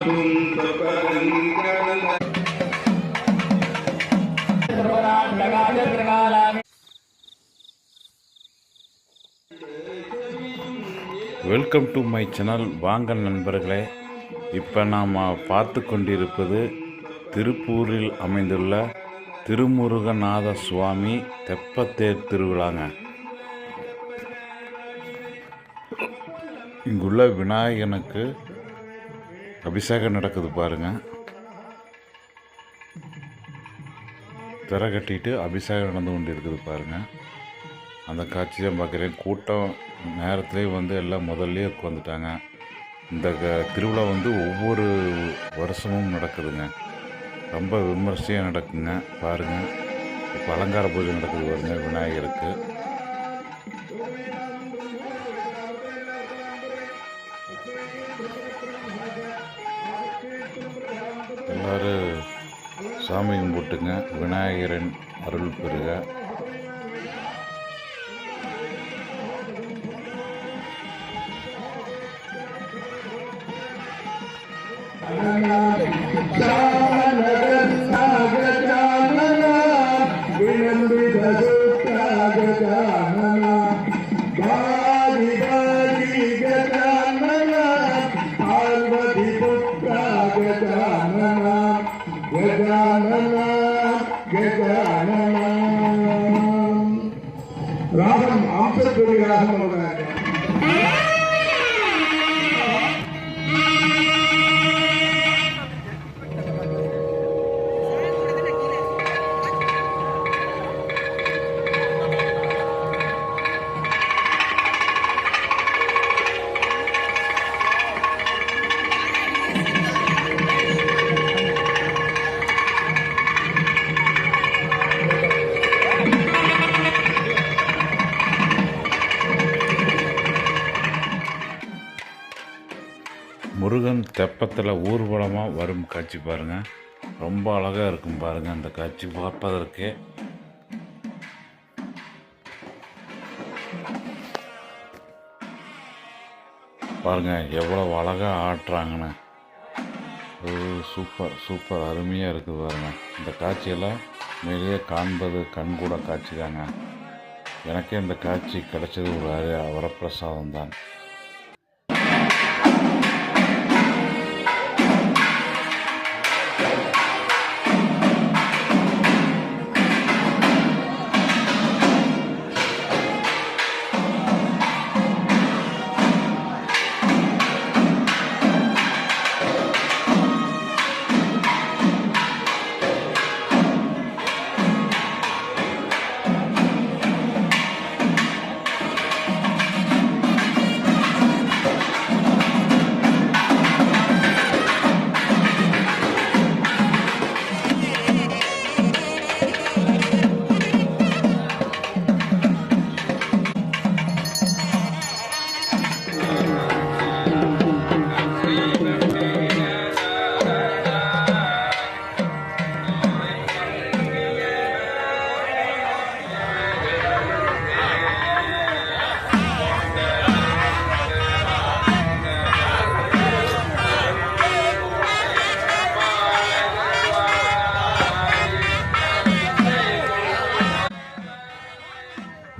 Welcome to my channel. வாங்க நண்பர்களே, இப்போ நாம் பார்த்து கொண்டிருப்பது திருப்பூரில் அமைந்துள்ள திருமுருகநாத சுவாமி தெப்பத்தேர் திருவிழாங்க. இங்குள்ள விநாயகனுக்கு அபிஷேகம் நடக்குது பாருங்க. திரை கட்டிட்டு அபிஷேகம் நடந்து கொண்டு இருக்குது பாருங்க. அந்த காட்சி தான் பார்க்குறேன். கூட்டம் நேரத்துலேயே எல்லாம் முதல்லே உட்காந்துட்டாங்க. இந்த திருவிழா ஒவ்வொரு வருஷமும் நடக்குதுங்க. ரொம்ப விமர்சையாக நடக்குங்க பாருங்கள். இப்போ அலங்கார பூஜை நடக்குது பாருங்க விநாயகருக்கு. எல்லோரும் சாமி கும்பிட்டுங்க, விநாயகரின் அருள் பெறுக. ராகம் ஆம்பத்துறை ராகம் அவர்கள் முருகன் தெப்பத்தில் ஊர்வலமாக வரும் காட்சி பாருங்கள். ரொம்ப அழகாக இருக்கும் பாருங்கள். அந்த காட்சி பார்ப்பதற்கே பாருங்கள் எவ்வளோ அழகாக ஆட்டுறாங்கன்னு. சூப்பர் சூப்பர் அருமையாக இருக்குது பாருங்கள். இந்த காட்சியெல்லாம் மேலேயே காண்பது கண்கூட காட்சி தாங்க. எனக்கே இந்த காட்சி கிடைச்சது ஒரு வரப்பிரசாதம் தான்.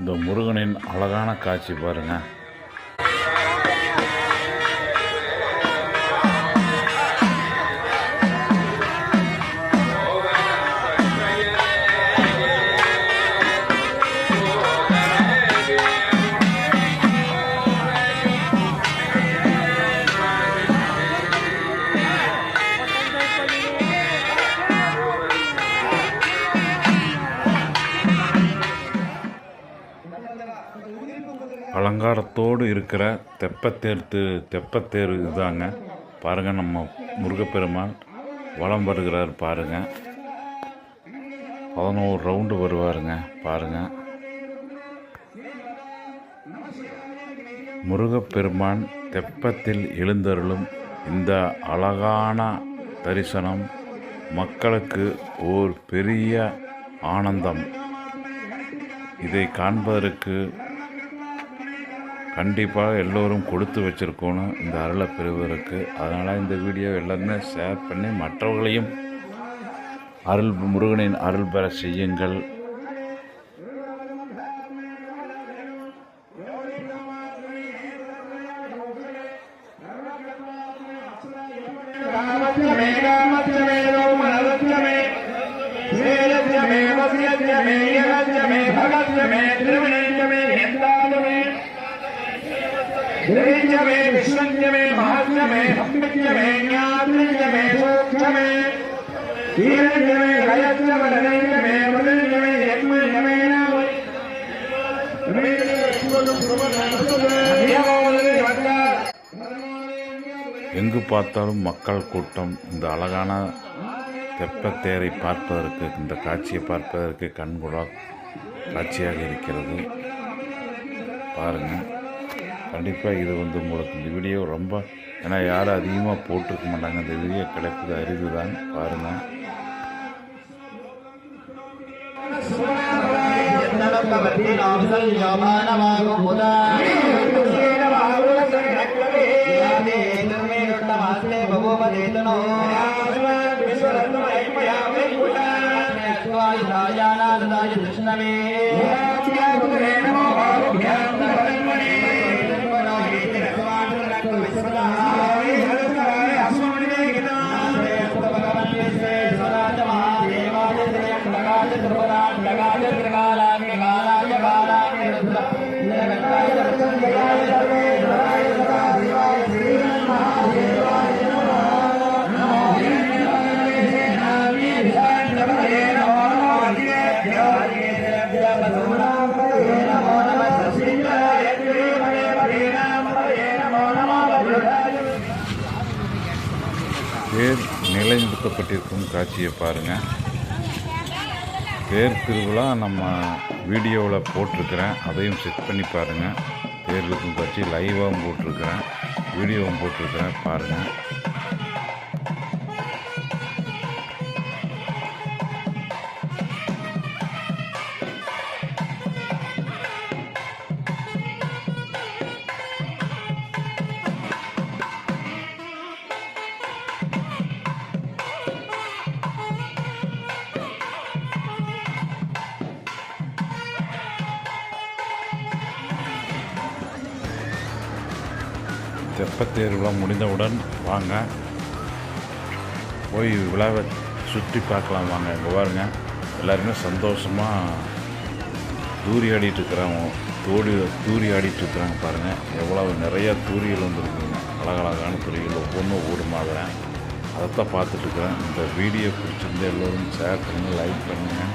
இந்த முருகனின் அழகான காட்சி பாருங்கள். அலங்காரத்தோடு இருக்கிற தெப்பத்தேர் இதுதாங்க பாருங்கள். நம்ம முருகப்பெருமான் வலம் வருகிறார் பாருங்கள். 11 ரவுண்டு வருவாருங்க பாருங்கள். முருகப்பெருமான் தெப்பத்தில் எழுந்தருளும் இந்த அழகான தரிசனம் மக்களுக்கு ஓர் பெரிய ஆனந்தம். இதை காண்பதற்கு கண்டிப்பாக எல்லோரும் கொடுத்து வச்சுருக்கணும் இந்த அருளை பெறுவதற்கு. அதனால் இந்த வீடியோ எல்லாருமே ஷேர் பண்ணி மற்றவர்களையும் முருகனின் அருள் பெற செய்யுங்கள். எங்கு பார்த்தாலும் மக்கள் கூட்டம். இந்த அழகான தெப்பத்தேரை பார்ப்பதற்கு, இந்த காட்சியை பார்ப்பதற்கு கண்கூடா காட்சியாக இருக்கிறது. பாருங்கள், கண்டிப்பாக இது உங்களுக்கு இந்த வீடியோ ரொம்ப, ஏன்னா யாரும் அதிகமாக போட்டிருக்க மாட்டாங்க. இந்த வீடியோ கிடைப்பது அரிது தான். பாருங்கள். தேர் நிலைநிறுத்தப்பட்டிருக்கும் காட்சியை பாருங்கள். தேர் திருவிழா நம்ம வீடியோவில் போட்டிருக்கிறேன், அதையும் செக் பண்ணி பாருங்கள். தேர் இருக்கும் காட்சி லைவாகவும் போட்டிருக்கிறேன், வீடியோவும் போட்டிருக்கிறேன், பாருங்கள். தெப்பத்தேர் விழா முடிந்தவுடன் வாங்க, போய் விழாவை சுற்றி பார்க்கலாம் வாங்க. இங்கே பாருங்க, எல்லாருமே சந்தோஷமாக தூரி ஆடிட்டுருக்குறாங்க, தூரி ஆடிட்டுருக்குறாங்க. பாருங்கள், எவ்வளோ நிறையா தூரிகள் வந்துருக்குங்க, அழகழகான தூரிகள், ஒவ்வொன்றும் ஒவ்வொரு மாதிரி. அதைத்தான் பார்த்துட்ருக்குறேன். இந்த வீடியோ பிடிச்சிருந்து எல்லோரும் ஷேர் பண்ணுங்கள், லைக் பண்ணுங்கள்.